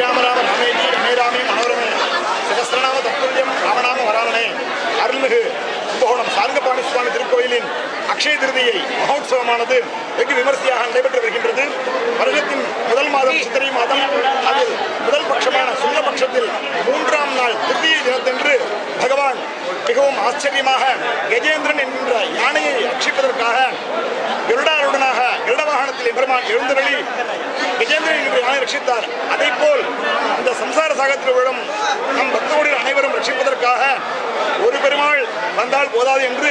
राम राम रामेजी रमे रामे मनोरमे सहस्रनाम तत्तुल्यम रामनाम वरानने अरुள்மிகு கும்பகோணம் சார்ங்கபாணி சுவாமி திருக்கோயிலின் அக்ஷய திருதியை மகோத்சவமானது வெகு விமர்சையாக நடைபெற்று வருகின்றது. வருடத்தின் முதல் மாதம் சித்திரை மாதம், அதில் முதல் பட்சமான சுக்லபட்சத்தில் 3ஆம் நாள் திருதியை தினத்தன்று பகவான் மிகவும் ஆச்சரியமாக கஜேந்திரன் என்கின்ற யானையை ரட்சிப்பதற்காக கருடாருடனாக கருட வாகனத்தில் எம்பெருமான் எழுந்தருளி கஜேந்திரன் என்கிற யானை ரட்சித்தார். அதை போல் இந்த சம்சார சாகத்தில் விழும் நம் பக்தோடு அனைவரும் ரட்சிப்பதற்காக ஒரு பெருமாள் வந்தால் போதாது என்று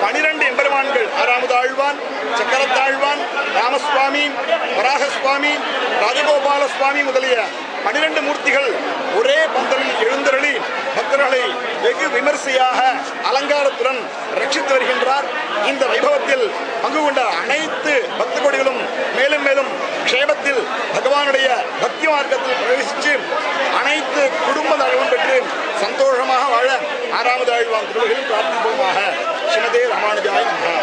12 எம்பெருமான்கள், ஆறாமுதாழ்வான், சக்கரத்தாழ்வான், ராமசுவாமி, வராகசுவாமி, ராஜகோபால சுவாமி முதலிய 12 மூர்த்திகள் ஒரே பந்தலில் எழுந்தருளி பக்தர்களை வெகு விமர்சையாக அலங்காரத்துடன் ரட்சித்து வருகின்றார். இந்த வைபவத்தில் பங்கு கொண்ட அனைத்து பக்த கோடிகளும் மேலும் மேலும் க்ஷேமத்தில் பகவானுடைய பக்தி மார்க்கத்தில் பிரவேசித்து அனைத்து குடும்ப நலவும் பெற்று சந்தோஷமாக வாழ ஆறாமுதாழ்வான் திருவகையில் பிரார்த்திப்போமாக. ஸ்ரீமதே ராமானுஜாய நமஹ.